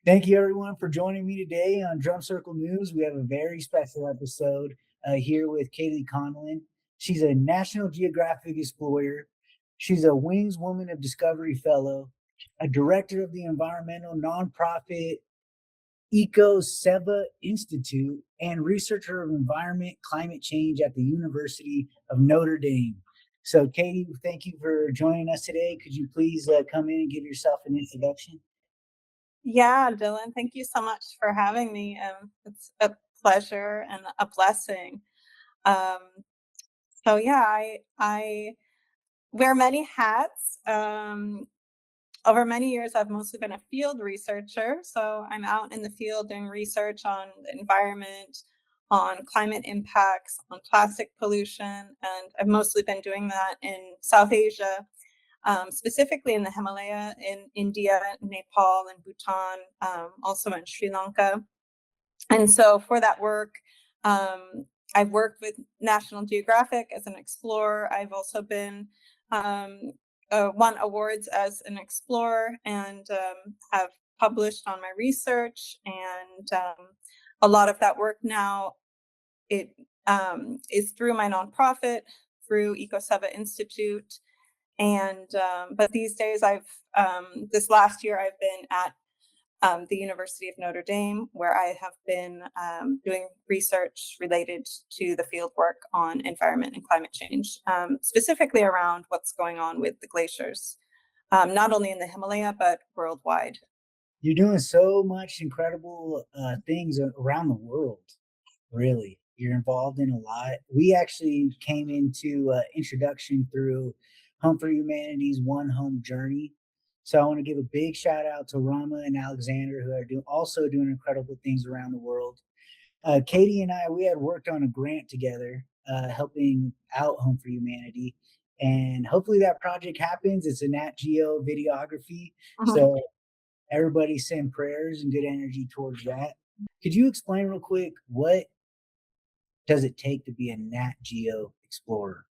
Thank you, everyone, for joining me today on Drum Circle News. We have a very special episode here with Kaylee Conlon. She's a National Geographic explorer. She's a Wings Woman of Discovery Fellow, a director of the environmental nonprofit Eco Institute, and researcher of environment climate change at the University of Notre Dame. So, Katie, thank you for joining us today. Could you please come in and give yourself an introduction? Yeah, Dylan, thank you so much for having me. It's a pleasure and a blessing. Um, I wear many hats. Over many years, I've mostly been a field researcher. So I'm out in the field doing research on the environment, on climate impacts, on plastic pollution. And I've mostly been doing that in South Asia, specifically in the Himalaya, in India, Nepal, and Bhutan, also in Sri Lanka. And so for that work, I've worked with National Geographic as an explorer. I've also been won awards as an explorer and have published on my research. And a lot of that work now it is through my nonprofit, through Ecological Institute. And but these days this last year I've been at the University of Notre Dame, where I have been doing research related to the fieldwork on environment and climate change, specifically around what's going on with the glaciers, not only in the Himalaya, but worldwide. You're doing so much incredible things around the world, really. You're involved in a lot. We actually came into introduction through Home for Humanity's One Home Journey. So I want to give a big shout out to Rama and Alexander, who are also doing incredible things around the world. Katie and I, we had worked on a grant together, helping out Home for Humanity. And hopefully that project happens. It's a Nat Geo videography. So everybody send prayers and good energy towards that. Could you explain real quick, what does it take to be a Nat Geo explorer?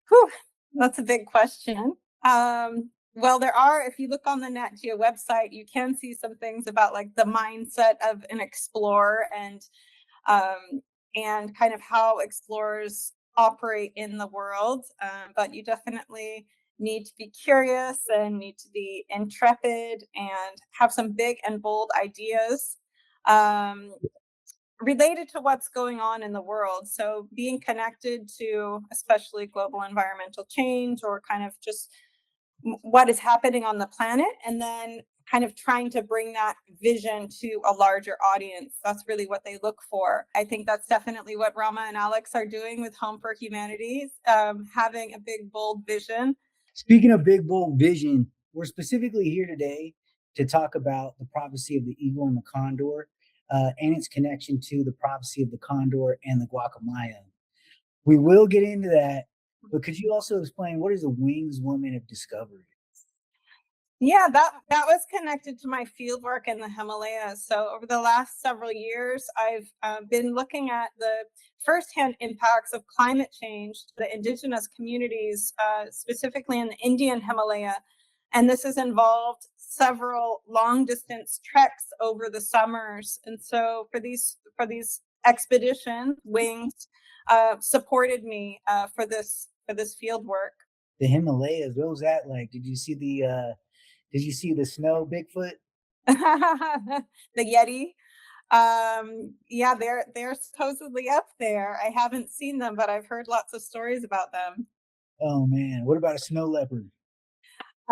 Whew, that's a big question. Well, if you look on the Nat Geo website, you can see some things about like the mindset of an explorer and kind of how explorers operate in the world. But you definitely need to be curious and need to be intrepid and have some big and bold ideas related to what's going on in the world. So being connected to especially global environmental change, or kind of just what is happening on the planet, and then kind of trying to bring that vision to a larger audience. That's really what they look for. I think that's definitely what Rama and Alex are doing with Home for Humanities, having a big, bold vision. Speaking of big, bold vision, we're specifically here today to talk about the prophecy of the Eagle and the Condor, and its connection to the prophecy of the Condor and the Guacamayo. We will get into that, but could you also explain, what is the Wings Woman of Discovery? Yeah, that was connected to my fieldwork in the Himalayas. So over the last several years, I've been looking at the firsthand impacts of climate change to the indigenous communities, specifically in the Indian Himalaya. And this has involved several long distance treks over the summers. And so for these expeditions, Wings supported me for this field work. The Himalayas, what was that like? Did you see the snow Bigfoot? The Yeti. Yeah, they're supposedly up there. I haven't seen them, but I've heard lots of stories about them. Oh man, what about a snow leopard?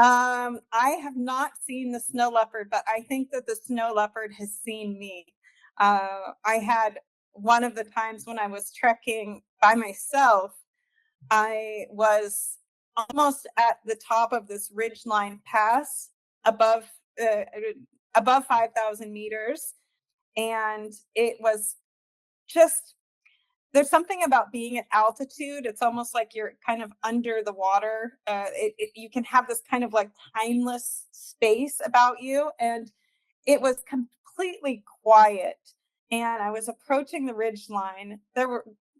I have not seen the snow leopard, but I think that the snow leopard has seen me. I had one of the times when I was trekking by myself, I was almost at the top of this ridgeline pass above 5,000 meters, and it was just, there's something about being at altitude. It's almost like you're kind of under the water. You can have this kind of like timeless space about you, and it was completely quiet. And I was approaching the ridge line.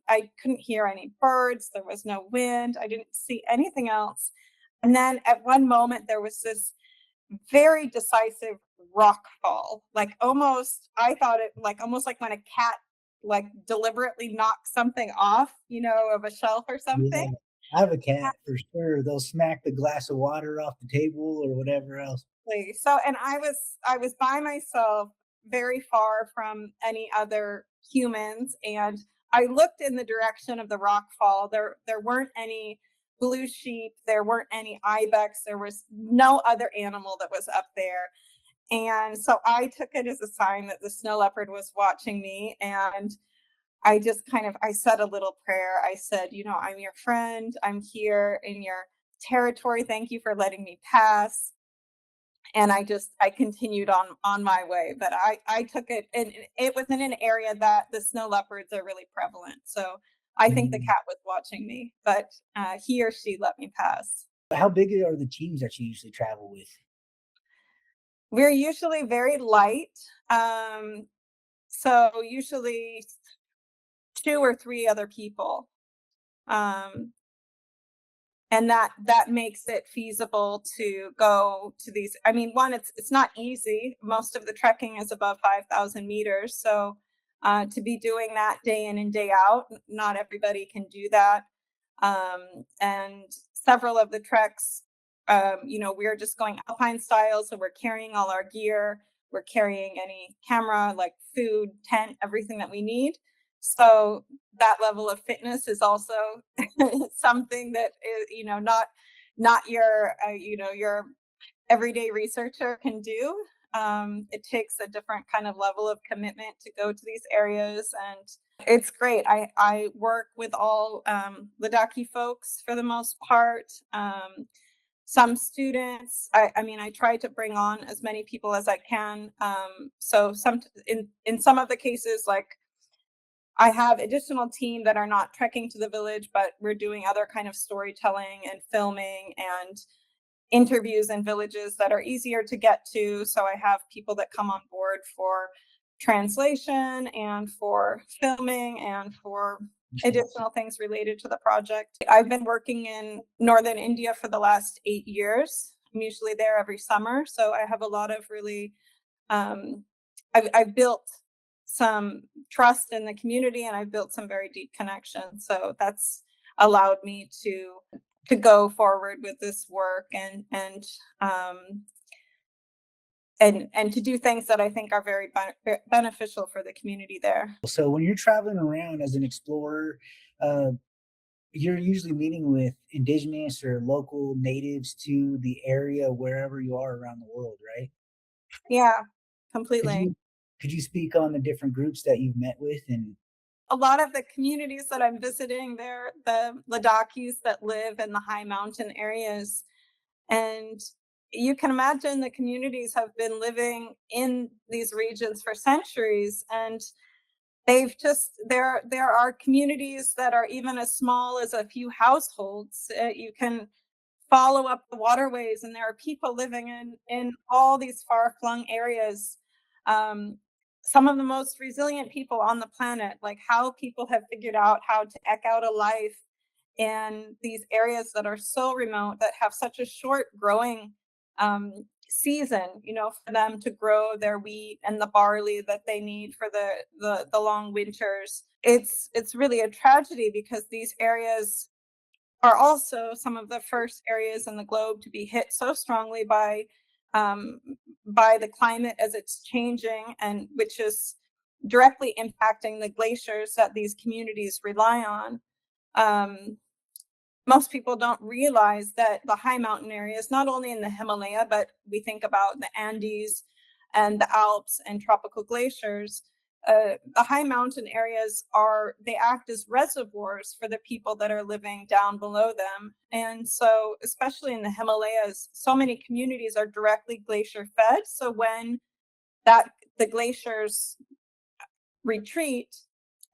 I couldn't hear any birds. There was no wind. I didn't see anything else. And then at one moment, there was this very decisive rock fall. Like almost, I thought it like almost like when a cat like deliberately knocks something off, of a shelf or something. Yeah, I have a cat for sure. They'll smack the glass of water off the table or whatever else. Exactly. So, and I was by myself, very far from any other humans, and I looked in the direction of the rock fall. There weren't any blue sheep, there weren't any ibex, there was no other animal that was up there. And so I took it as a sign that the snow leopard was watching me. And I just I said a little prayer. I said, I'm your friend. I'm here in your territory. Thank you for letting me pass. And I continued on my way. But I took it, and it was in an area that the snow leopards are really prevalent. So I think the Mm. cat was watching me, but he or she let me pass. How big are the teams that you usually travel with? We're usually very light. Um, so usually two or three other people. Um, and that makes it feasible to go to these. I mean, one, it's not easy. Most of the trekking is above 5,000 meters, so to be doing that day in and day out, not everybody can do that. And several of the treks, we're just going alpine style, so we're carrying all our gear, we're carrying any camera, like food, tent, everything that we need. So that level of fitness is also something that is, not your your everyday researcher can do. It takes a different kind of level of commitment to go to these areas, and it's great. I work with all Ladakhi folks for the most part. Some students. I mean, I try to bring on as many people as I can. So in some of the cases, like I have additional team that are not trekking to the village, but we're doing other kind of storytelling and filming and interviews in villages that are easier to get to. So I have people that come on board for translation and for filming and for additional things related to the project. I've been working in northern India for the last 8 years. I'm usually there every summer. So I have a lot of really um, I've built some trust in the community, and I've built some very deep connections. So that's allowed me to go forward with this work um, and to do things that I think are very beneficial for the community there. So when you're traveling around as an explorer, uh, you're usually meeting with indigenous or local natives to the area wherever you are around the world, right? Yeah, Could completely. you could you speak on the different groups that you've met with and A lot of the communities that I'm visiting, they're the Ladakis that live in the high mountain areas. And you can imagine the communities have been living in these regions for centuries, and they've just there are communities that are even as small as a few households. You can follow up the waterways, and there are people living in all these far flung areas. Um, some of the most resilient people on the planet, like how people have figured out how to eke out a life in these areas that are so remote, that have such a short growing season, for them to grow their wheat and the barley that they need for the long winters. It's really a tragedy, because these areas are also some of the first areas in the globe to be hit so strongly um, by the climate as it's changing, and which is directly impacting the glaciers that these communities rely on. Um, Most people don't realize that the high mountain areas, not only in the Himalaya, but we think about the Andes and the Alps and tropical glaciers. The high mountain areas they act as reservoirs for the people that are living down below them. And so, especially in the Himalayas, so many communities are directly glacier fed. So when that the glaciers retreat,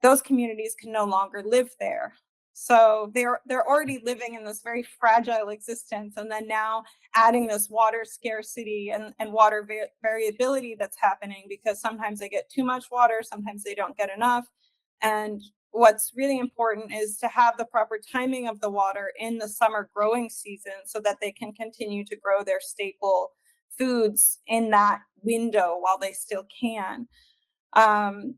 those communities can no longer live there. So they're already living in this very fragile existence, and then now adding this water scarcity and water variability that's happening, because sometimes they get too much water, sometimes they don't get enough. And what's really important is to have the proper timing of the water in the summer growing season, so that they can continue to grow their staple foods in that window while they still can. Um,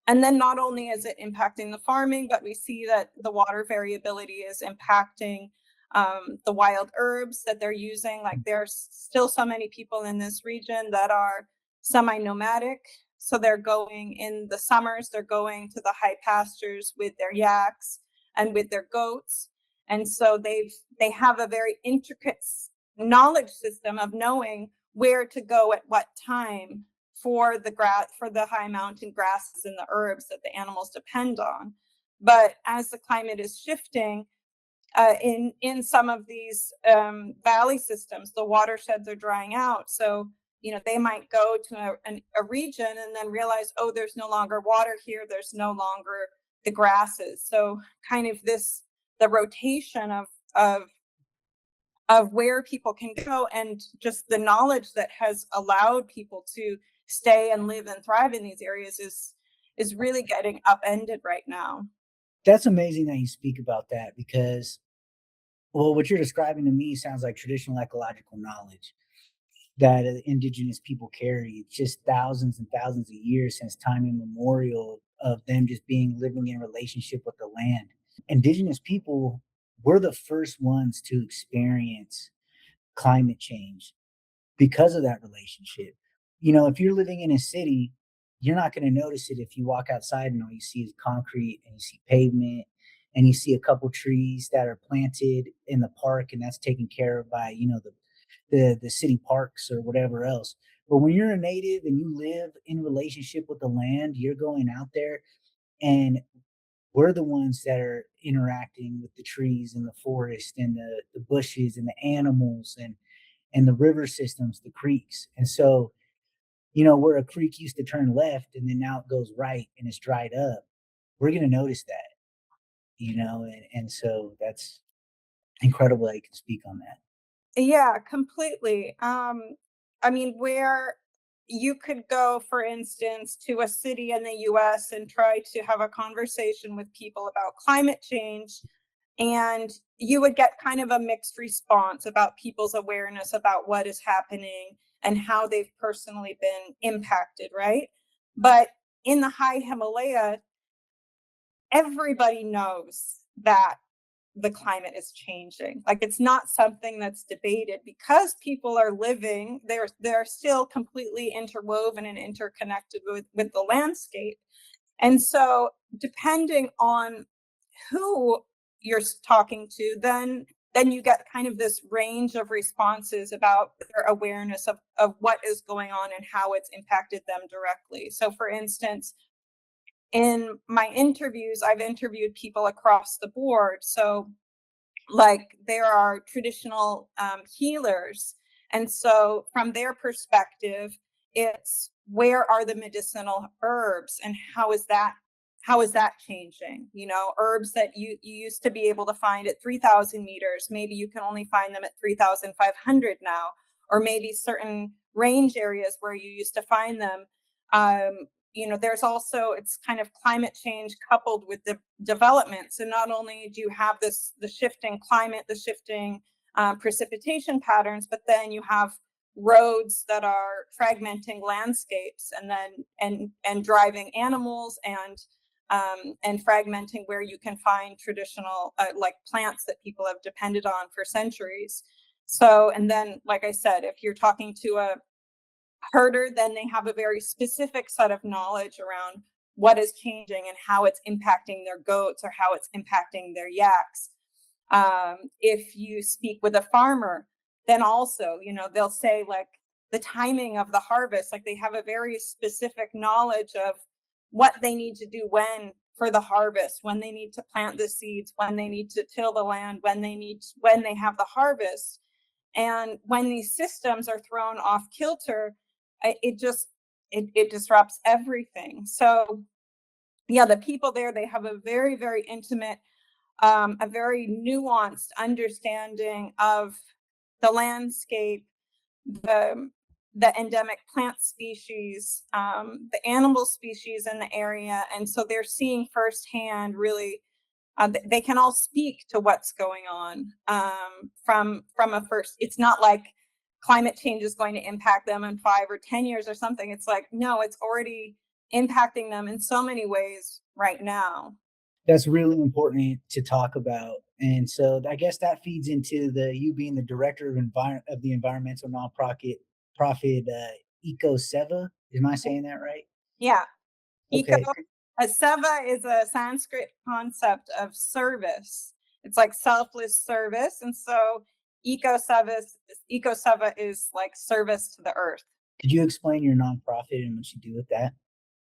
and then not only is it impacting the farming, but we see that the water variability is impacting the wild herbs that they're using. Like there's still so many people in this region that are semi-nomadic. So they're going in the summers, they're going to the high pastures with their yaks and with their goats. And so they have a very intricate knowledge system of knowing where to go at what time for the high mountain grasses and the herbs that the animals depend on. But as the climate is shifting, in some of these valley systems, the watersheds are drying out. So they might go to a region and then realize, oh, there's no longer water here. There's no longer the grasses. So kind of the rotation of where people can go, and just the knowledge that has allowed people to stay and live and thrive in these areas is really getting upended right now. That's amazing that you speak about that because, well, what you're describing to me sounds like traditional ecological knowledge that indigenous people carry. It's just thousands and thousands of years since time immemorial of them just being living in relationship with the land. Indigenous people were the first ones to experience climate change because of that relationship. If you're living in a city, you're not going to notice it if you walk outside and all you see is concrete and you see pavement and you see a couple trees that are planted in the park and that's taken care of by, the city parks or whatever else. But when you're a native and you live in relationship with the land, you're going out there and we're the ones that are interacting with the trees and the forest and the bushes and the animals and the river systems, the creeks. And so, where a creek used to turn left and then now it goes right and it's dried up, we're going to notice that, and so that's incredible that you can speak on that. Yeah, completely. I mean, where you could go, for instance, to a city in the US and try to have a conversation with people about climate change, and you would get kind of a mixed response about people's awareness about what is happening and how they've personally been impacted, right? But in the high Himalaya, everybody knows that the climate is changing. Like it's not something that's debated because people are living, they're still completely interwoven and interconnected with the landscape. And so depending on who you're talking to, then you get kind of this range of responses about their awareness of what is going on and how it's impacted them directly. So for instance, in my interviews, I've interviewed people across the board. So like there are traditional healers, and so from their perspective, it's where are the medicinal herbs and how is that changing? Herbs that you used to be able to find at 3,000 meters, maybe you can only find them at 3,500 now, or maybe certain range areas where you used to find them. There's also, it's kind of climate change coupled with the development. So not only do you have the shifting climate, the shifting precipitation patterns, but then you have roads that are fragmenting landscapes and driving animals and fragmenting where you can find traditional like plants that people have depended on for centuries. So, and then, like I said, if you're talking to a herder, then they have a very specific set of knowledge around what is changing and how it's impacting their goats or how it's impacting their yaks. If you speak with a farmer, then also, they'll say like the timing of the harvest, like they have a very specific knowledge of what they need to do when for the harvest, when they need to plant the seeds, when they need to till the land, when they have the harvest. And when these systems are thrown off kilter, it disrupts everything. So yeah, the people there, they have a very, very intimate, a very nuanced understanding of the landscape, the the endemic plant species, the animal species in the area. And so they're seeing firsthand really, they can all speak to what's going on from a first. It's not like climate change is going to impact them in 5 or 10 years or something. It's like, no, it's already impacting them in so many ways right now. That's really important to talk about. And so I guess that feeds into the you being the director of the environmental nonprofit profit Eco Seva. Am I saying that right? Yeah. Eco, Okay. a seva is a Sanskrit concept of service. It's like selfless service. And so eco seva is like service to the earth. Could you explain your nonprofit and what you do with that?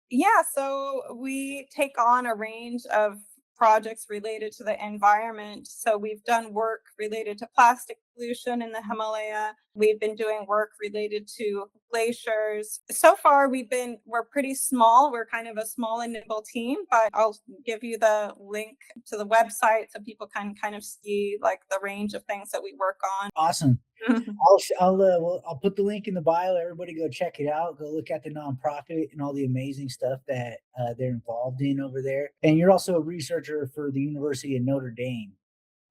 Yeah, so we take on a range of projects related to the environment. So we've done work related to plastic pollution in the Himalaya. We've been doing work related to glaciers. So far we're pretty small. We're kind of a small and nimble team, but I'll give you the link to the website so people can kind of see like the range of things that we work on. Awesome. I'll put the link in the bio. Everybody go check it out. Go look at the nonprofit and all the amazing stuff that they're involved in over there. And you're also a researcher for the University of Notre Dame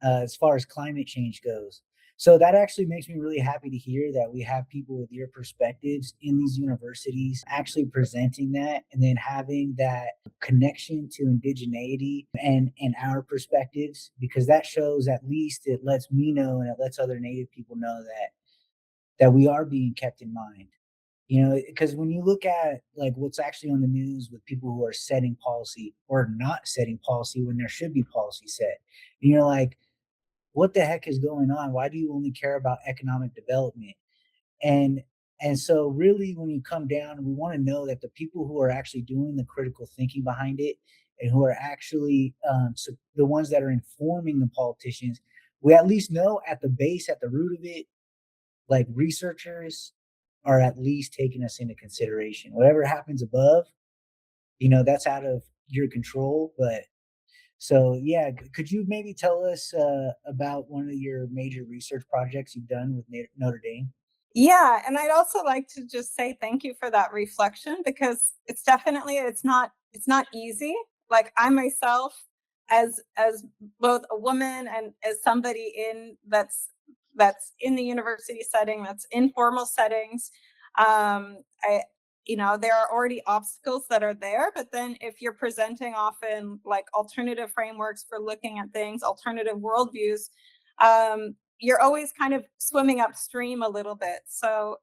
as far as climate change goes. So that actually makes me really happy to hear that we have people with your perspectives in these universities actually presenting that and then having that connection to indigeneity and our perspectives, because that shows, at least it lets me know and it lets other native people know that we are being kept in mind. You know, because when you look at like what's actually on the news with people who are setting policy or not setting policy when there should be policy set, and you're like, what the heck is going on? Why do you only care about economic development? And and so really when you come down, we want to know that the people who are actually doing the critical thinking behind it and who are actually so the ones that are informing the politicians, we at least know at the base, at the root of it, like researchers are at least taking us into consideration. Whatever happens above, that's out of your control. But so yeah, could you maybe tell us about one of your major research projects you've done with Notre Dame? Yeah, and I'd also like to just say thank you for that reflection because it's not easy. Like I myself, as both a woman and as somebody in that's in the university setting, that's in formal settings, I there are already obstacles that are there, but then if you're presenting often like alternative frameworks for looking at things, alternative worldviews, you're always kind of swimming upstream a little bit. So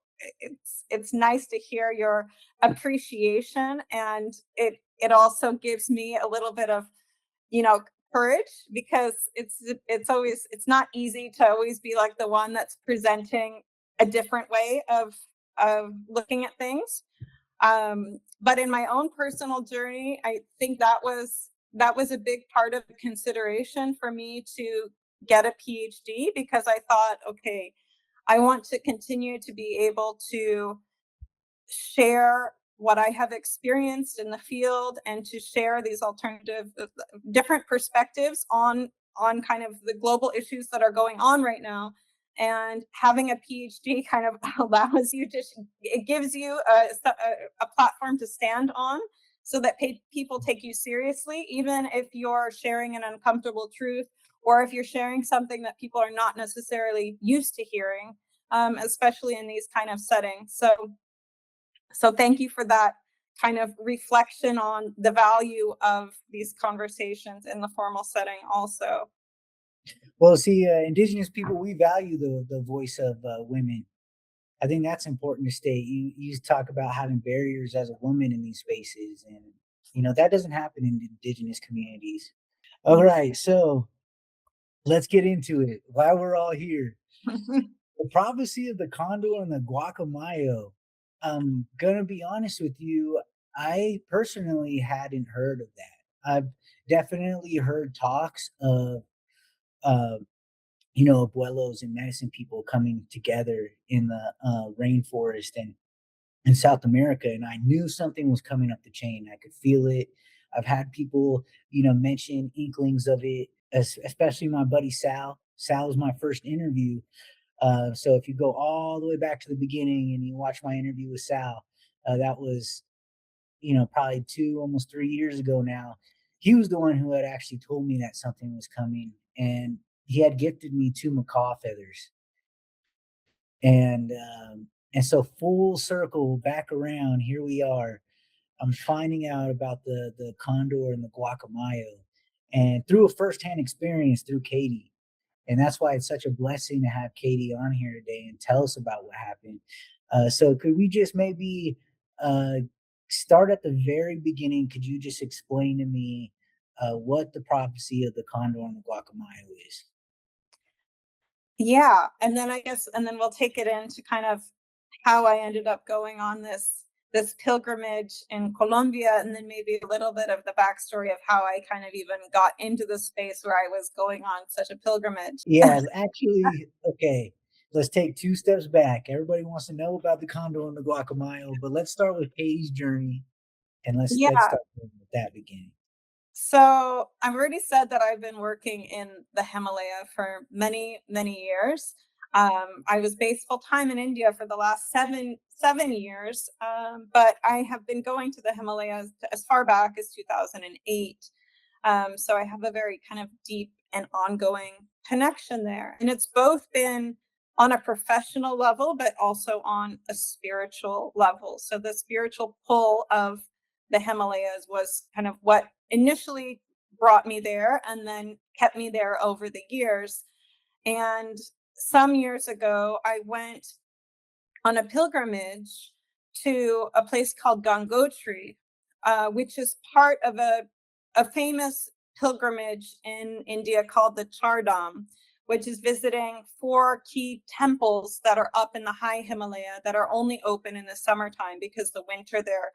it's nice to hear your appreciation, and it also gives me a little bit of you know courage because it's not easy to always be like the one that's presenting a different way of looking at things. But in my own personal journey, I think that was a big part of the consideration for me to get a PhD because I thought, okay, I want to continue to be able to share what I have experienced in the field and to share these alternative different perspectives on kind of the global issues that are going on right now. And having a PhD kind of allows you to it gives you a platform to stand on so that people take you seriously, even if you're sharing an uncomfortable truth or if you're sharing something that people are not necessarily used to hearing, especially in these kind of settings. So thank you for that kind of reflection on the value of these conversations in the formal setting also. Well, see, indigenous people, we value the voice of women. I think that's important to state. You talk about having barriers as a woman in these spaces, and that doesn't happen in indigenous communities. All right, so let's get into it. While we're all here, the prophecy of the Condor and the Guacamayo. I'm gonna be honest with you. I personally hadn't heard of that. I've definitely heard talks of uh, abuelos and medicine people coming together in the rainforest and in South America, and I knew something was coming up the chain. I could feel it. I've had people, mention inklings of it, especially my buddy Sal. Sal was my first interview. So if you go all the way back to the beginning and you watch my interview with Sal, that was, probably almost 3 years ago now. He was the one who had actually told me that something was coming, and he had gifted me two macaw feathers. And so full circle back around, here we are. I'm finding out about the Condor and the Guacamayo, and through a firsthand experience through Katie. And that's why it's such a blessing to have Katie on here today and tell us about what happened. So could we just maybe uh, start at the very beginning? Could you just explain to me what the prophecy of the Condor and the Guacamayo is? Yeah, and then I guess, and then we'll take it into kind of how I ended up going on this pilgrimage in Colombia, and then maybe a little bit of the backstory of how I kind of even got into the space where I was going on such a pilgrimage. Yeah, actually, okay. Let's take two steps back. Everybody wants to know about the Condor and the Guacamayo, but let's start with Katie's journey, and let's Yeah. start with that beginning. So I've already said that I've been working in the Himalaya for many, many years. I was based full time in India for the last seven years, but I have been going to the Himalayas as far back as 2008. So I have a very kind of deep and ongoing connection there, and it's both been on a professional level, but also on a spiritual level. So the spiritual pull of the Himalayas was kind of what initially brought me there and then kept me there over the years. And some years ago, I went on a pilgrimage to a place called Gangotri, which is part of a famous pilgrimage in India called the Chardham, which is visiting four key temples that are up in the high Himalaya that are only open in the summertime because the winter they're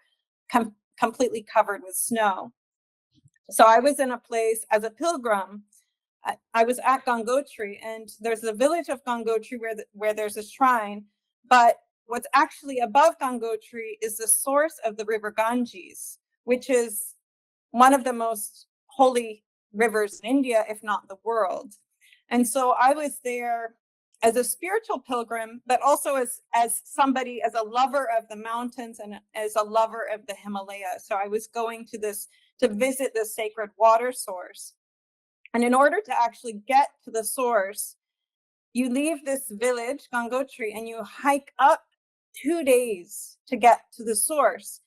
completely covered with snow. So I was in a place as a pilgrim. I was at Gangotri, and there's a village of Gangotri where there's a shrine, but what's actually above Gangotri is the source of the river Ganges, which is one of the most holy rivers in India, if not the world. And so I was there as a spiritual pilgrim, but also as somebody, as a lover of the mountains and as a lover of the Himalaya. So I was going to visit the sacred water source. And in order to actually get to the source, you leave this village, Gangotri, and you hike up 2 days to get to the source.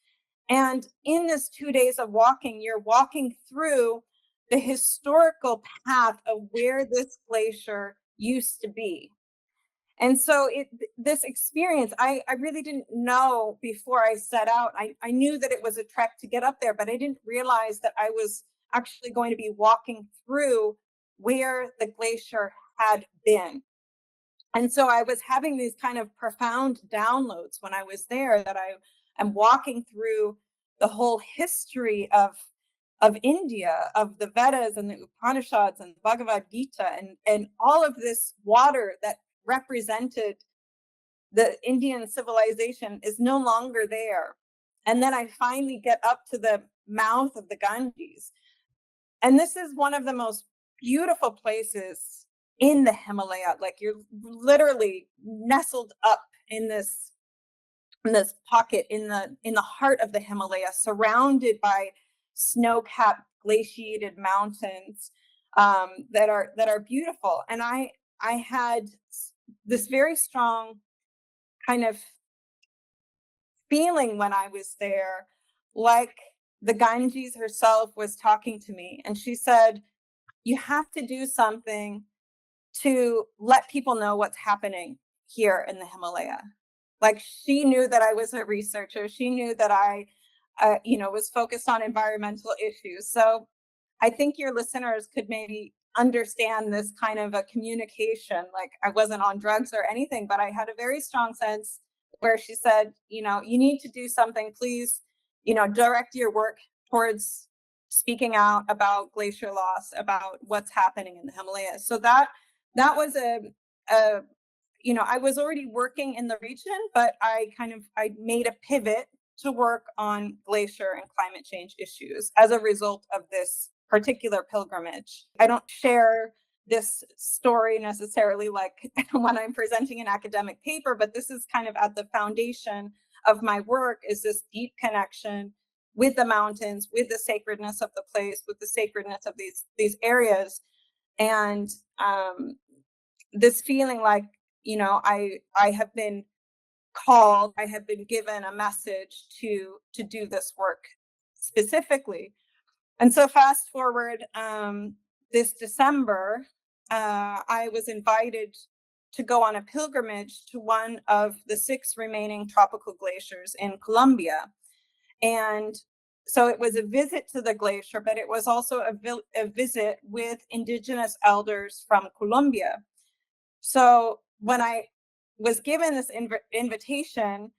And in this 2 days of walking, you're walking through the historical path of where this glacier used to be. And so this experience, I really didn't know before I set out. I knew that it was a trek to get up there, but I didn't realize that I was actually going to be walking through where the glacier had been. And so I was having these kind of profound downloads when I was there, that I am walking through the whole history of India, of the Vedas and the Upanishads and the Bhagavad Gita, and all of this water that represented the Indian civilization is no longer there. And then I finally get up to the mouth of the Ganges. And this is one of the most beautiful places in the Himalaya. Like, you're literally nestled up in this pocket in the heart of the Himalaya, surrounded by snow-capped glaciated mountains that are beautiful. And I had this very strong kind of feeling when I was there, like the Ganges herself was talking to me, and she said, "You have to do something to let people know what's happening here in the Himalaya." Like, she knew that I was a researcher. She knew that I, was focused on environmental issues. So I think your listeners could maybe understand this kind of a communication. Like, I wasn't on drugs or anything, but I had a very strong sense where she said, you need to do something, please, direct your work towards speaking out about glacier loss, about what's happening in the Himalayas. So that was a I was already working in the region, but I made a pivot to work on glacier and climate change issues as a result of this particular pilgrimage. I don't share this story necessarily like when I'm presenting an academic paper, but this is kind of at the foundation of my work, is this deep connection with the mountains, with the sacredness of the place, with the sacredness of these areas, and this feeling like, I have been called, I have been given a message to do this work specifically. And so fast forward, this December, I was invited to go on a pilgrimage to one of the 6 remaining tropical glaciers in Colombia. And so it was a visit to the glacier, but it was also a visit with indigenous elders from Colombia. So when I was given this invitation,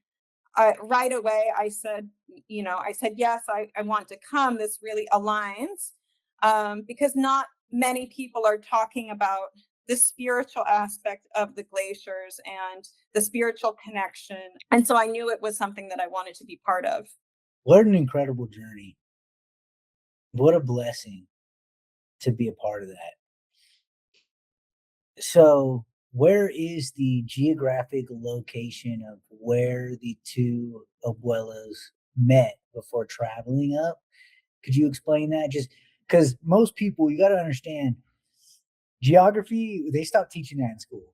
right away I said, yes, I want to come. This really aligns, because not many people are talking about the spiritual aspect of the glaciers and the spiritual connection. And so I knew it was something that I wanted to be part of. What an incredible journey. What a blessing to be a part of that. So, where is the geographic location of where the two abuelos met before traveling up? Could you explain that? Just because most people, you got to understand, geography, they stopped teaching that in school.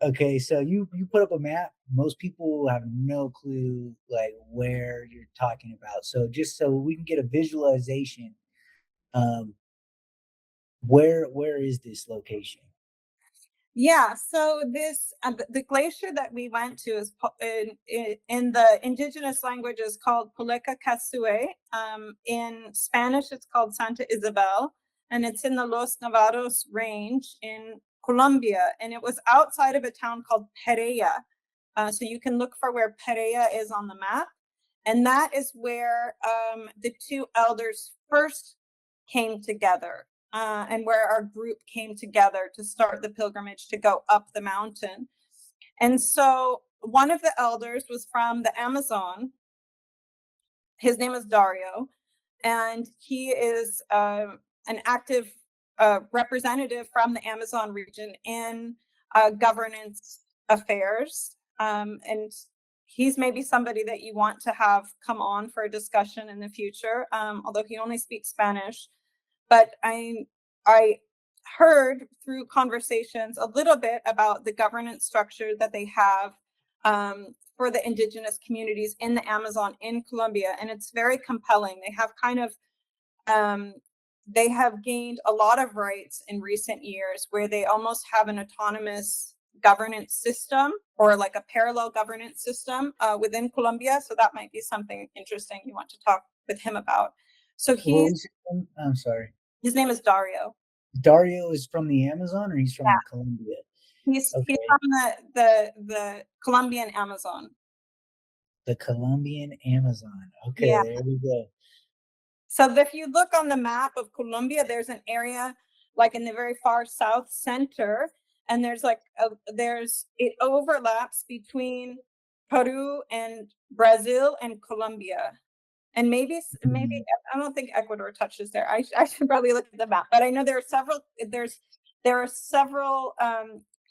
Okay, so you put up a map, most people have no clue like where you're talking about. So just so we can get a visualization, um, where is this location? Yeah, so this the glacier that we went to is in the indigenous language is called Poleca Casue. In Spanish, it's called Santa Isabel, and it's in the Los Nevados range in Colombia. And it was outside of a town called Pereya. So you can look for where Pereya is on the map. And that is where the two elders first came together, and where our group came together to start the pilgrimage to go up the mountain. And so one of the elders was from the Amazon. His name is Dario, and he is an active representative from the Amazon region in governance affairs. And he's maybe somebody that you want to have come on for a discussion in the future, although he only speaks Spanish. But I heard through conversations a little bit about the governance structure that they have for the indigenous communities in the Amazon in Colombia, and it's very compelling. They have they have gained a lot of rights in recent years, where they almost have an autonomous governance system, or like a parallel governance system within Colombia. So that might be something interesting you want to talk with him about. So I'm sorry. his name is Dario. Dario is from the Amazon, or he's Yeah, from Colombia? he's Okay, from the Colombian Amazon. the Colombian Amazon. Okay, Yeah. there we go. So if you look on the map of Colombia, there's an area like in the very far south center, and it overlaps between Peru and Brazil and Colombia. And maybe Mhm. I don't think Ecuador touches there. I should probably look at the map, but I know there are several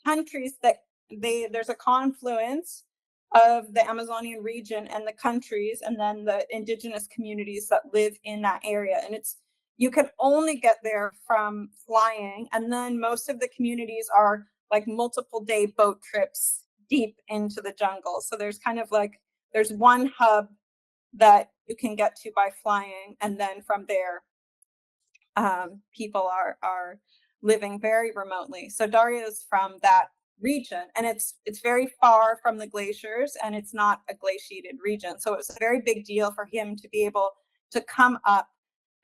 countries that there's a confluence of the Amazonian region and the countries, and then the indigenous communities that live in that area. And you can only get there from flying, and then most of the communities are like multiple day boat trips deep into the jungle. So there's one hub that you can get to by flying, and then from there people are living very remotely. So Dario's from that region, and it's very far from the glaciers, and it's not a glaciated region. So it was a very big deal for him to be able to come up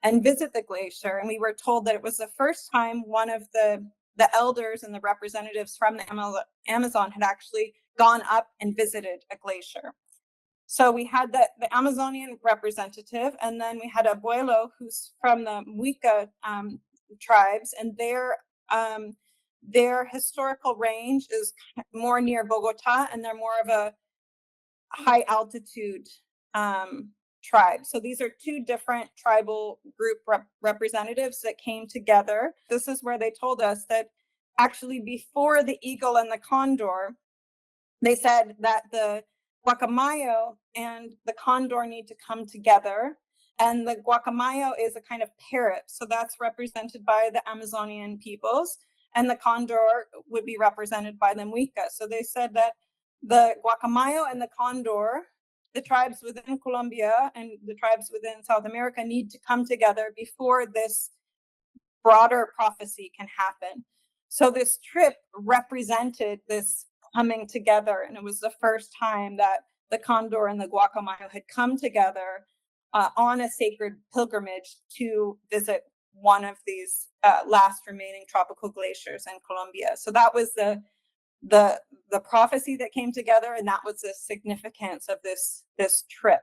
and visit the glacier. And we were told that it was the first time one of the elders and the representatives from the Amazon had actually gone up and visited a glacier. So we had the Amazonian representative, and then we had Abuelo, who's from the Muica tribes, and their historical range is more near Bogota, and they're more of a high altitude tribe. So these are two different tribal group representatives that came together. This is where they told us that actually before the Eagle and the Condor, they said that the Guacamayo and the Condor need to come together. And the Guacamayo is a kind of parrot. So that's represented by the Amazonian peoples. and the condor would be represented by the Muisca. So they said that the Guacamayo and the condor, the tribes within Colombia and the tribes within South America, need to come together before this broader prophecy can happen. So this trip represented this coming together, and it was the first time that the condor and the guacamayo had come together on a sacred pilgrimage to visit one of these last remaining tropical glaciers in Colombia. So that was the prophecy that came together, and that was the significance of this trip.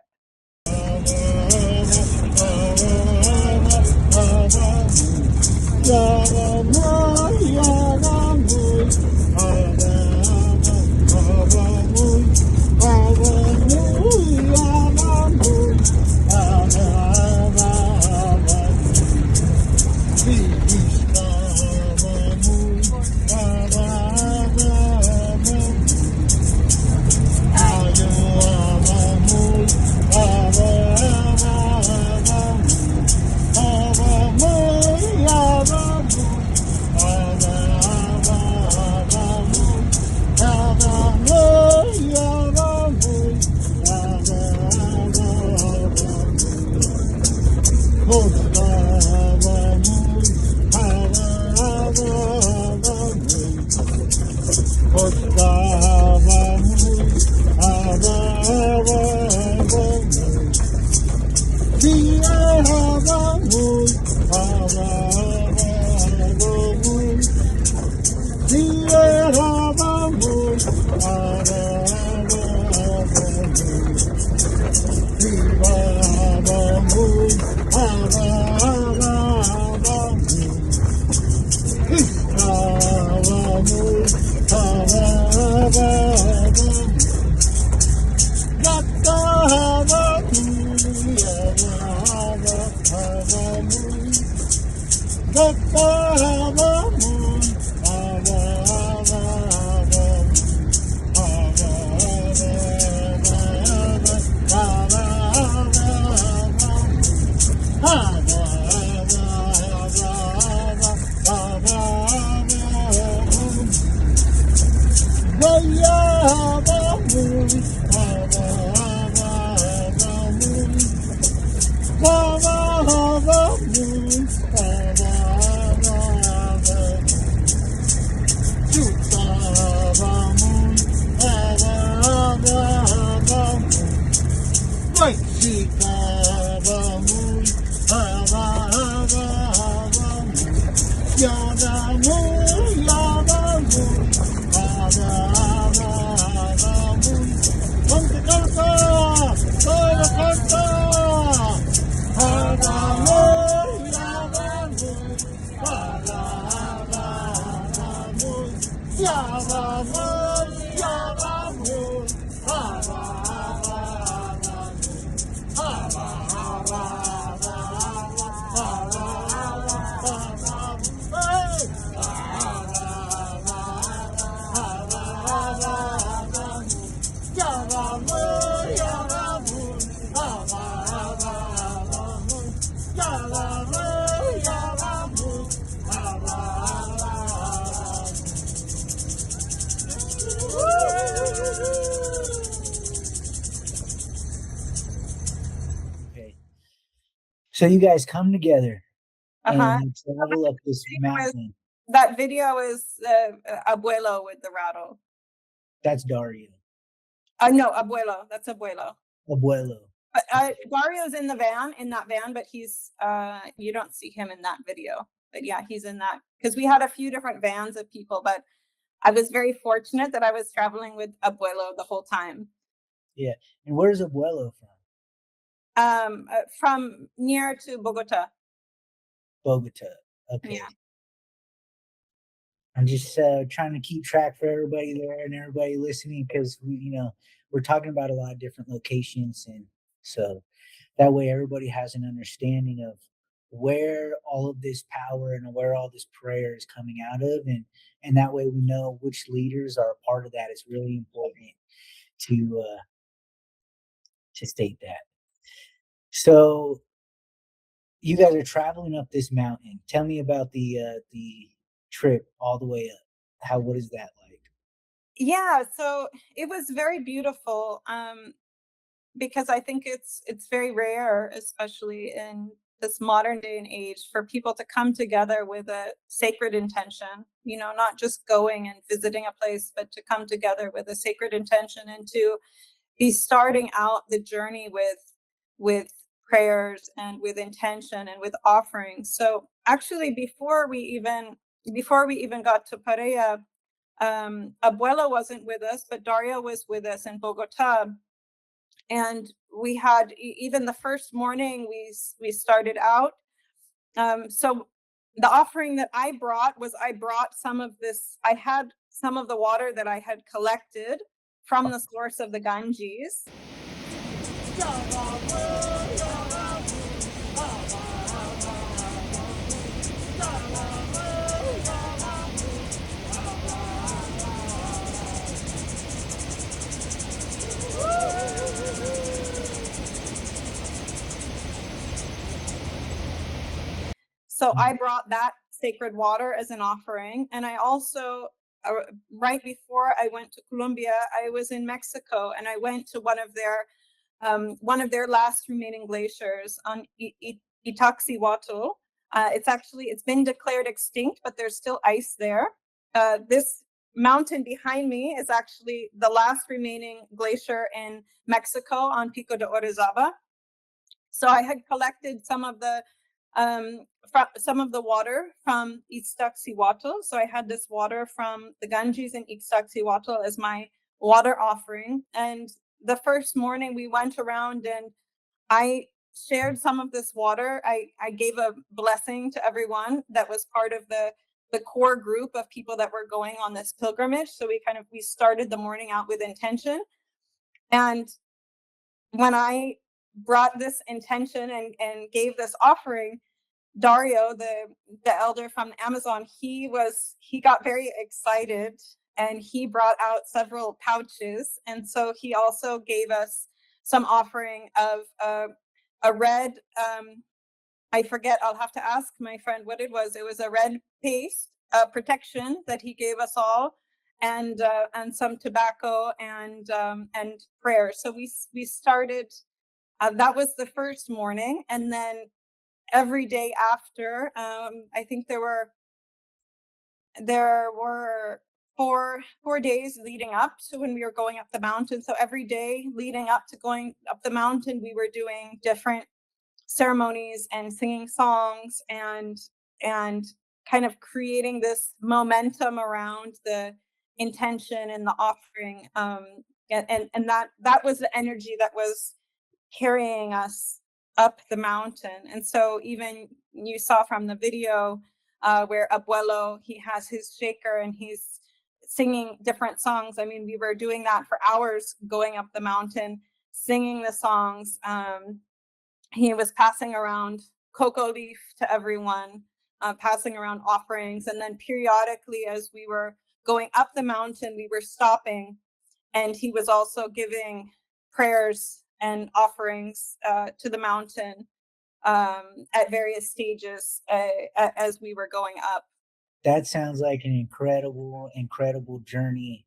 Okay. So you guys come together Uh-huh. and you travel up this mountain. That video is Abuelo with the rattle. That's Dario. No, Abuelo. That's Abuelo. Abuelo. But Dario's in that van, but he's you don't see him in that video. But yeah, he's in that because we had a few different vans of people, but I was very fortunate that I was traveling with Abuelo the whole time. Yeah. And where's Abuelo From near to Bogota. Bogota. Okay. Yeah. I'm just trying to keep track for everybody there and everybody listening because we're talking about a lot of different locations, and so that way everybody has an understanding of where all of this power and where all this prayer is coming out of, and that way we know which leaders are a part of that. It's really important to state that. So you guys are traveling up this mountain. Tell me about the trip all the way up? What is that like? Yeah, so it was very beautiful, because I think it's very rare, especially in this modern day and age, for people to come together with a sacred intention. Not just going and visiting a place, but to come together with a sacred intention and to be starting out the journey with prayers and with intention and with offerings. So actually, before we even got to Pareja, Abuelo wasn't with us, but Dario was with us in Bogota, and we had even the first morning we started out. So the offering that I brought some of this. I had some of the water that I had collected from the source of the Ganges. So I brought that sacred water as an offering. And I also, right before I went to Colombia, I was in Mexico, and I went to one of their last remaining glaciers on Itaxihuatl. It's been declared extinct, but there's still ice there. This mountain behind me is actually the last remaining glacier in Mexico on Pico de Orizaba. So I had collected some of the water from Ixtaccíhuatl. So I had this water from the Ganges in Ixtaccíhuatl as my water offering. And the first morning we went around and I shared some of this water. I gave a blessing to everyone that was part of the core group of people that were going on this pilgrimage. So we started the morning out with intention. And when I brought this intention and gave this offering, Dario, the elder from the Amazon, he got very excited, and he brought out several pouches, and so he also gave us some offering of a red. I forget. I'll have to ask my friend what it was. It was a red paste protection that he gave us all, and some tobacco and prayer. So we started. That was the first morning, and then every day after, I think there were four days leading up to when we were going up the mountain. So every day leading up to going up the mountain, we were doing different ceremonies and singing songs and kind of creating this momentum around the intention and the offering. And that was the energy that was carrying us up the mountain. And so even you saw from the video, where Abuelo, he has his shaker and he's singing different songs. I mean, we were doing that for hours going up the mountain, singing the songs. He was passing around cocoa leaf to everyone, passing around offerings. And then periodically, as we were going up the mountain, we were stopping, and he was also giving prayers and offerings to the mountain, at various stages as we were going up. That sounds like an incredible journey,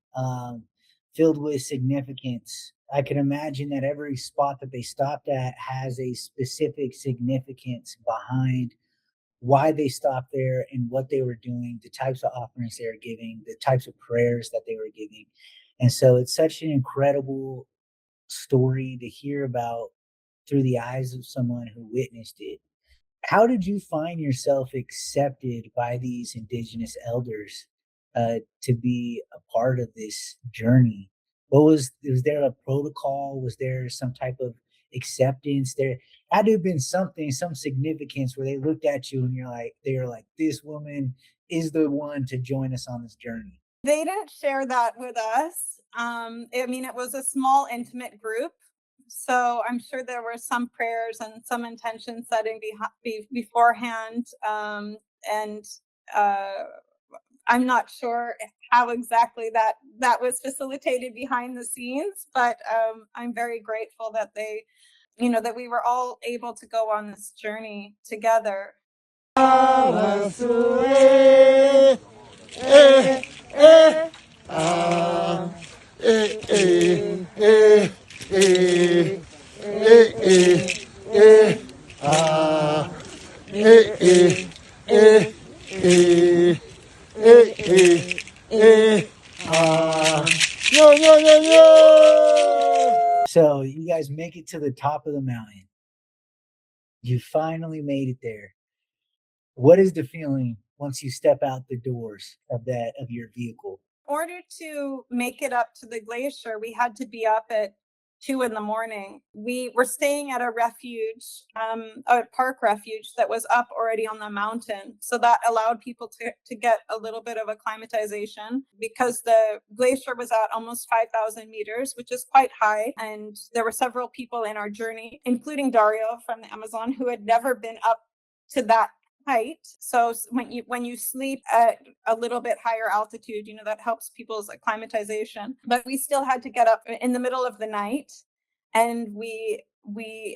filled with significance. I can imagine that every spot that they stopped at has a specific significance behind why they stopped there and what they were doing, the types of offerings they were giving, the types of prayers that they were giving. And so it's such an incredible story to hear about through the eyes of someone who witnessed it. How did you find yourself accepted by these indigenous elders, to be a part of this journey? Was there a protocol? Was there some type of acceptance? There had to have been something, some significance where they looked at you and they were like, this woman is the one to join us on this journey. They didn't share that with us. I mean, it was a small, intimate group. So I'm sure there were some prayers and some intention setting beforehand. And uh, I'm not sure how exactly that was facilitated behind the scenes, but I'm very grateful that that we were all able to go on this journey together. eh, eh, ah, eh, eh, eh, eh, eh, eh, ah, eh, eh, ah. Yo, yo, yo, yo! So you guys make it to the top of the mountain. You finally made it there. What is the feeling once you step out the doors of your vehicle? In order to make it up to the glacier, we had to be up at 2 in the morning. We were staying at a refuge, a park refuge that was up already on the mountain. So that allowed people to get a little bit of acclimatization because the glacier was at almost 5,000 meters, which is quite high. And there were several people in our journey, including Dario from the Amazon, who had never been up to that height. So when you sleep at a little bit higher altitude, that helps people's acclimatization. But we still had to get up in the middle of the night, and we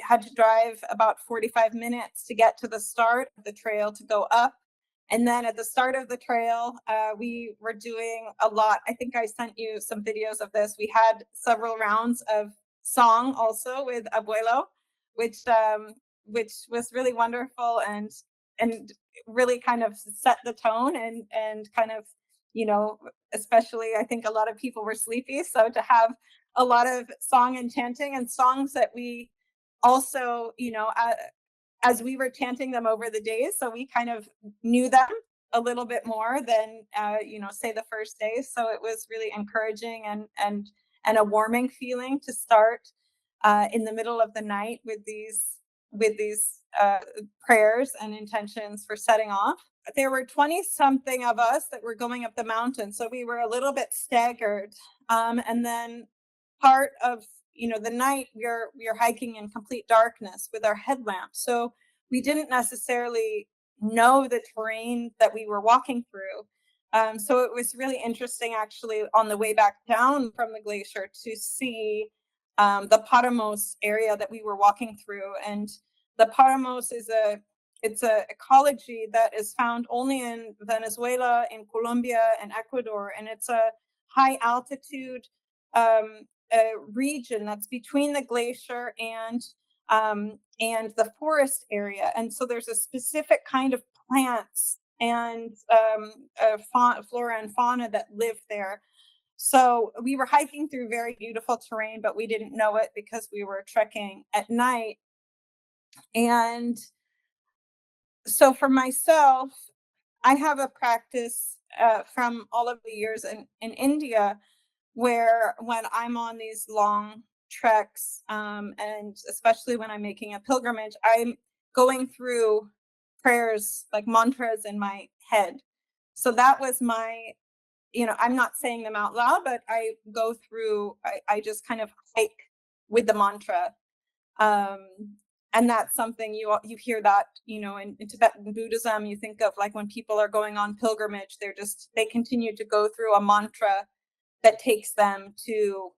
had to drive about 45 minutes to get to the start of the trail to go up. And then at the start of the trail, we were doing a lot. I think I sent you some videos of this. We had several rounds of song also with Abuelo, which was really wonderful and really kind of set the tone and kind of, especially I think a lot of people were sleepy. So to have a lot of song and chanting and songs that we also, as we were chanting them over the days, so we kind of knew them a little bit more than, say the first day. So it was really encouraging and a warming feeling to start in the middle of the night with these prayers and intentions for setting off. There were 20 something of us that were going up the mountain, so we were a little bit staggered. And then part of the night we're hiking in complete darkness with our headlamps, so we didn't necessarily know the terrain that we were walking through. So it was really interesting actually on the way back down from the glacier to see the Paramos area that we were walking through. And the Paramos is it's a ecology that is found only in Venezuela, in Colombia, and Ecuador, and it's a high altitude region that's between the glacier and the forest area. And so there's a specific kind of plants and flora and fauna that live there. So we were hiking through very beautiful terrain, but we didn't know it because we were trekking at night. And so for myself, I have a practice from all of the years in India where when I'm on these long treks, and especially when I'm making a pilgrimage, I'm going through prayers, like mantras in my head. So that was my, I'm not saying them out loud, but I go through, I just kind of hike with the mantra. And that's something you hear that, in Tibetan Buddhism, you think of like when people are going on pilgrimage, they continue to go through a mantra that takes them to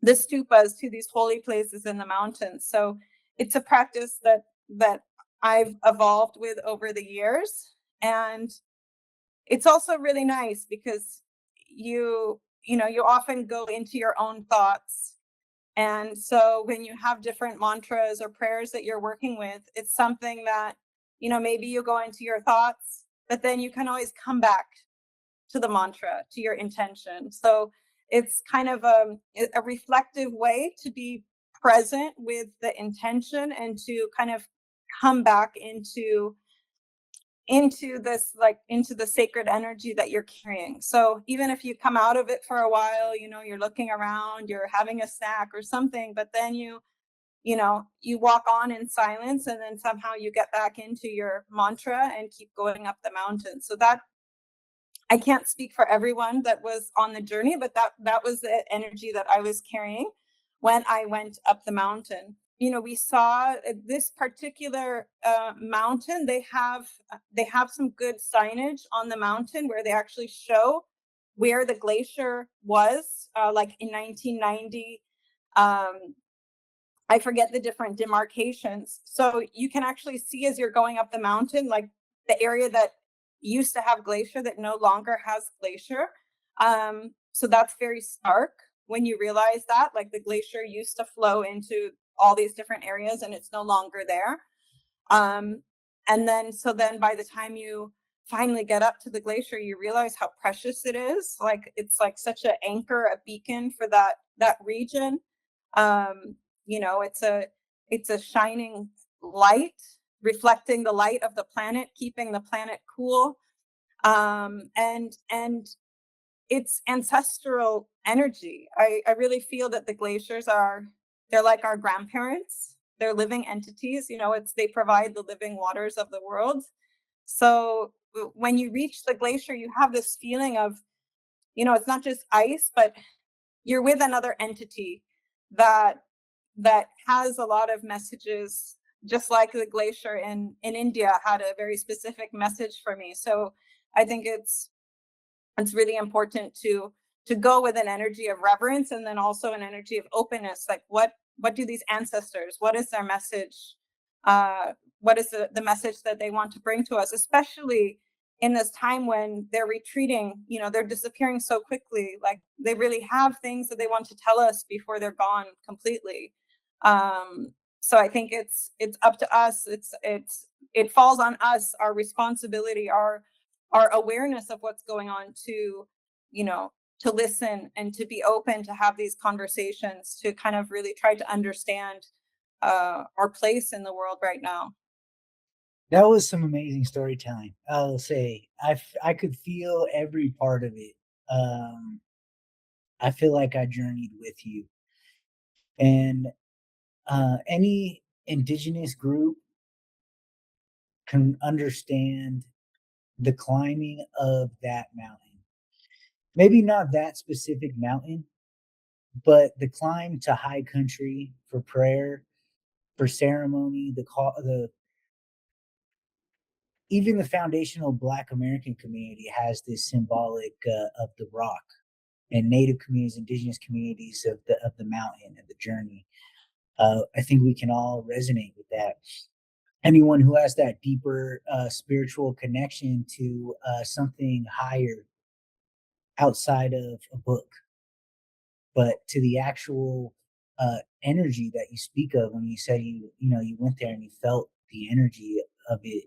the stupas, to these holy places in the mountains. So it's a practice that I've evolved with over the years. And it's also really nice because you often go into your own thoughts. And so when you have different mantras or prayers that you're working with, it's something that, maybe you go into your thoughts, but then you can always come back to the mantra, to your intention. So it's kind of a reflective way to be present with the intention and to kind of come back into this, like into the sacred energy that you're carrying. So even if you come out of it for a while, you're looking around, you're having a snack or something, but then you walk on in silence, and then somehow you get back into your mantra and keep going up the mountain. So that, I can't speak for everyone that was on the journey, but that was the energy that I was carrying when I went up the mountain. We saw this particular mountain. They have some good signage on the mountain where they actually show where the glacier was, like in 1990. I forget the different demarcations. So you can actually see as you're going up the mountain, like the area that used to have glacier that no longer has glacier. So that's very stark when you realize that, like the glacier used to flow into all these different areas and it's no longer there. And then, so then by the time you finally get up to the glacier, you realize how precious it is. Like it's like such an anchor, a beacon for that region. You know, it's a shining light, reflecting the light of the planet, keeping the planet cool. And it's ancestral energy. I really feel that the glaciers they're like our grandparents. They're living entities. You know, they provide the living waters of the world. So when you reach the glacier, you have this feeling of, you know, it's not just ice, but you're with another entity that has a lot of messages, just like the glacier in India had a very specific message for me. So I think it's really important to go with an energy of reverence, and then also an energy of openness. Like what do these ancestors, what is their message? What is the message that they want to bring to us, especially in this time when they're retreating, you know, they're disappearing so quickly. Like they really have things that they want to tell us before they're gone completely. So I think it's up to us. It falls on us, our responsibility, our awareness of what's going on, to, you know, to listen and to be open to have these conversations, to kind of really try to understand our place in the world right now. That was some amazing storytelling. I'll say I could feel every part of it. I feel like I journeyed with you, and any indigenous group can understand the climbing of that mountain. Maybe not that specific mountain, but the climb to high country for prayer, for ceremony, the even the foundational Black American community has this symbolic of the rock, and Native communities, Indigenous communities of the mountain and the journey. I think we can all resonate with that. Anyone who has that deeper spiritual connection to something higher outside of a book, but to the actual energy that you speak of when you say you went there and you felt the energy of it,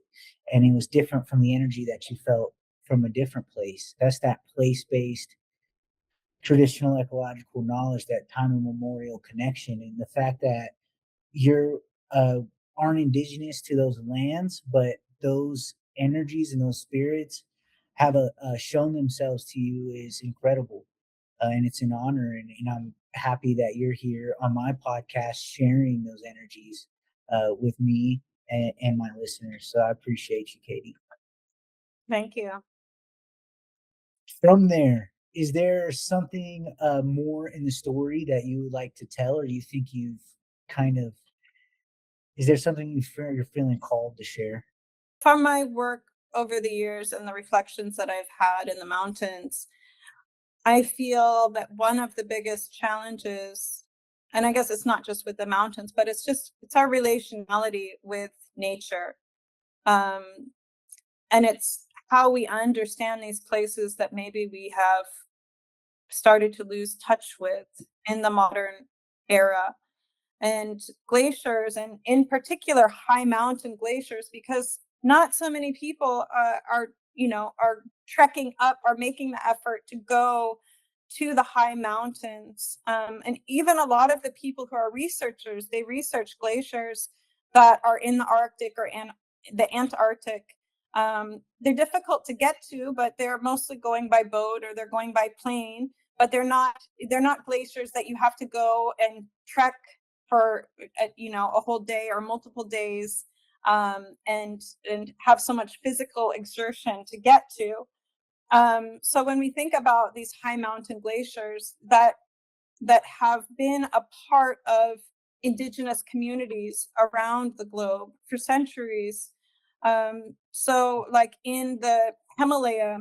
and it was different from the energy that you felt from a different place. That's that place-based traditional ecological knowledge, that time immemorial connection, and the fact that you're aren't indigenous to those lands, but those energies and those spirits have shown themselves to you is incredible. And it's an honor, and I'm happy that you're here on my podcast sharing those energies with me and my listeners. So I appreciate you, Katie. Thank you. From there, is there something more in the story that you would like to tell, or do you think you've kind of, is there something you're feeling called to share? From my work over the years and the reflections that I've had in the mountains, I feel that one of the biggest challenges, and I guess it's not just with the mountains, but it's our relationality with nature. Um, and it's how we understand these places that maybe we have started to lose touch with in the modern era. And glaciers, and in particular high mountain glaciers, because not so many people are trekking up, are making the effort to go to the high mountains. And even a lot of the people who are researchers, they research glaciers that are in the Arctic or the Antarctic. They're difficult to get to, but they're mostly going by boat or they're going by plane. But they're not glaciers that you have to go and trek for a whole day or multiple days, and have so much physical exertion to get to. So when we think about these high mountain glaciers that have been a part of indigenous communities around the globe for centuries, so like in the Himalaya,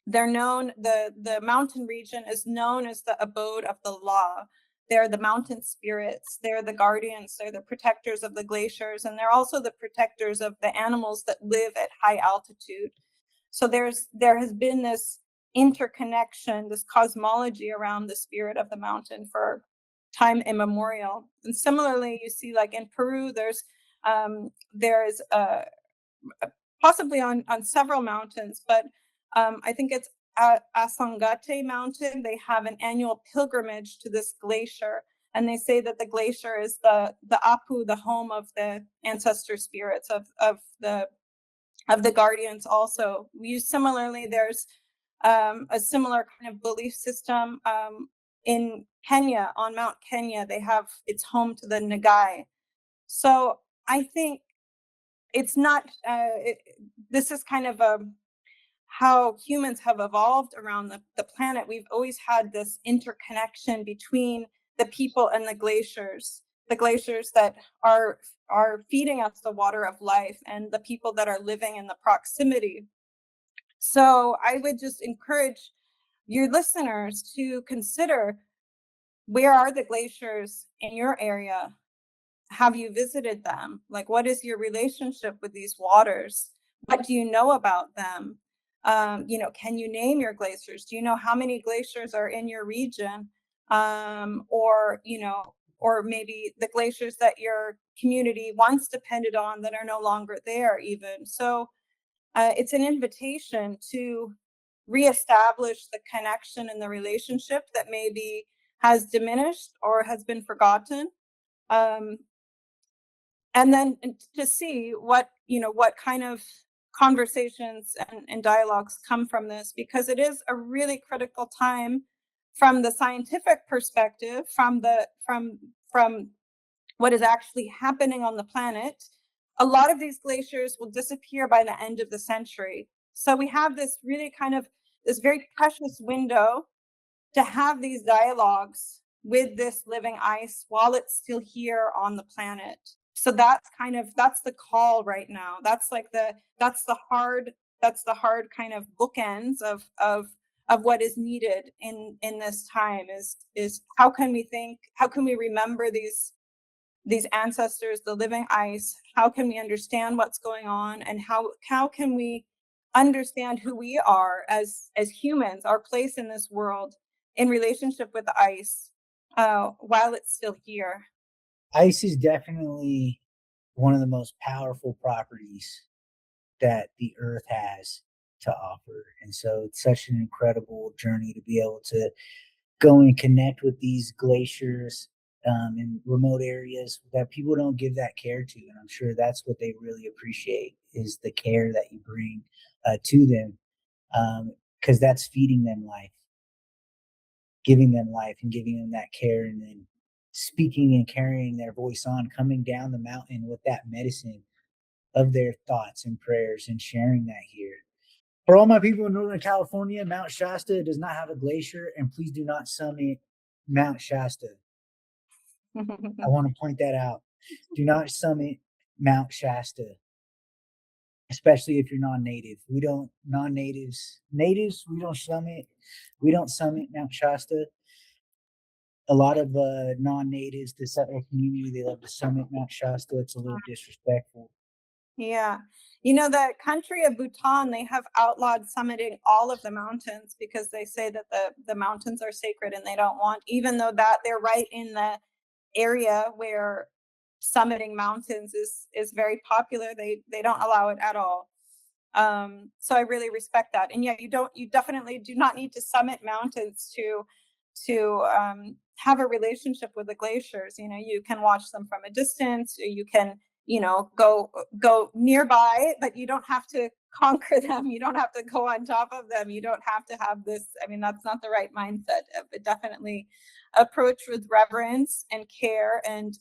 the mountain region is known as the abode of the law. They're the mountain spirits, they're the guardians, they're the protectors of the glaciers, and they're also the protectors of the animals that live at high altitude. So there has been this interconnection, this cosmology around the spirit of the mountain for time immemorial. And similarly, you see, like in Peru, there's possibly on several mountains, but I think it's at Asangate Mountain. They have an annual pilgrimage to this glacier, and they say that the glacier is the Apu, the home of the ancestor spirits of the guardians. Also, similarly, there's a similar kind of belief system in Kenya, on Mount Kenya. It's home to the Nagai. So I think it's not. This is kind of how humans have evolved around the planet. We've always had this interconnection between the people and the glaciers that are feeding us the water of life, and the people that are living in the proximity. So I would just encourage your listeners to consider, where are the glaciers in your area? Have you visited them? Like, what is your relationship with these waters? What do you know about them? Can you name your glaciers? Do you know how many glaciers are in your region? Or maybe the glaciers that your community once depended on that are no longer there even. So it's an invitation to reestablish the connection and the relationship that maybe has diminished or has been forgotten. And then to see what kind of conversations and dialogues come from this, because it is a really critical time from the scientific perspective, from what is actually happening on the planet. A lot of these glaciers will disappear by the end of the century. So we have this really kind of this very precious window to have these dialogues with this living ice while it's still here on the planet. So that's the call right now. That's the hard kind of bookends of what is needed in this time is how can we remember these ancestors, the living ice? How can we understand what's going on, and how can we understand who we are as humans, our place in this world in relationship with the ice while it's still here? Ice is definitely one of the most powerful properties that the earth has to offer. And so it's such an incredible journey to be able to go and connect with these glaciers in remote areas that people don't give that care to. And I'm sure that's what they really appreciate, is the care that you bring to them, because that's feeding them life, giving them life and giving them that care, and then speaking and carrying their voice on, coming down the mountain with that medicine of their thoughts and prayers, and sharing that here. For all my people in Northern California, Mount Shasta does not have a glacier, and please do not summit Mount Shasta. I want to point that out. Do not summit Mount Shasta, especially if you're non-native. We don't non-natives, natives. We don't summit Mount Shasta. A lot of non-natives, the settler community, they love to summit Mount Shasta. It's a little disrespectful. Yeah. The country of Bhutan, they have outlawed summiting all of the mountains because they say that the mountains are sacred, and they don't want, even though that they're right in the area where summiting mountains is very popular, they don't allow it at all. So I really respect that. And yeah, you definitely do not need to summit mountains to have a relationship with the glaciers. You can watch them from a distance. You can go nearby, but you don't have to conquer them. You don't have to go on top of them. You don't have to have this. I mean, that's not the right mindset. But definitely approach with reverence and care and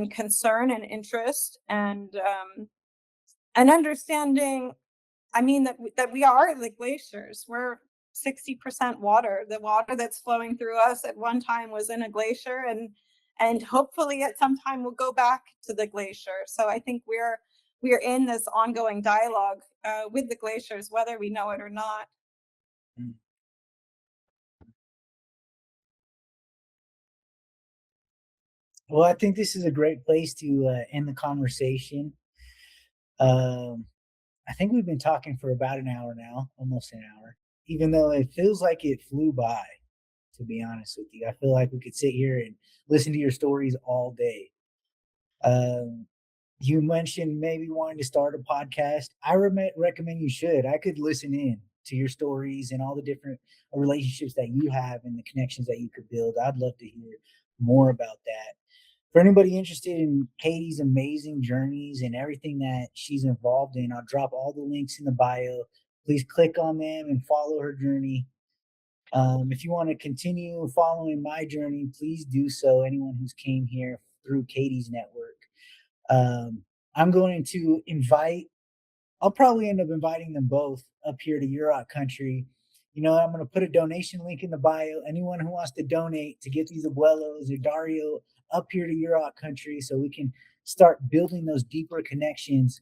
concern and interest, and understanding. I mean that we are the glaciers. We're 60% water. The water that's flowing through us at one time was in a glacier, and hopefully at some time we'll go back to the glacier. So I think we're in this ongoing dialogue with the glaciers, whether we know it or not. Well, I think this is a great place to end the conversation. I think we've been talking for about an hour now, almost an hour, even though it feels like it flew by, to be honest with you. I feel like we could sit here and listen to your stories all day. Um, you mentioned maybe wanting to start a podcast. I recommend you should. I could listen in to your stories and all the different relationships that you have and the connections that you could build. I'd love to hear more about that. For anybody interested in Katie's amazing journeys and everything that she's involved in, I'll drop all the links in the bio. Please click on them and follow her journey. If you want to continue following my journey, please do so. Anyone who's came here through Katie's network. Um, I'm going to invite, I'll probably end up inviting them both up here to Yurok country. You know, I'm going to put a donation link in the bio. Anyone who wants to donate to get these Abuelos or Dario up here to Yurok country so we can start building those deeper connections,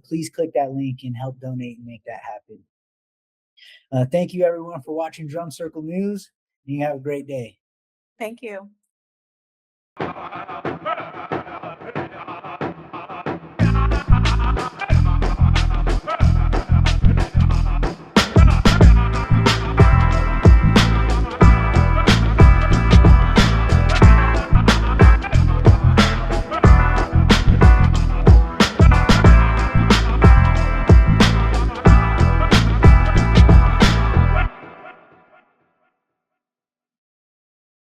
please click that link and help donate and make that happen. Thank you, everyone, for watching Drum Circle News. And you have a great day. Thank you.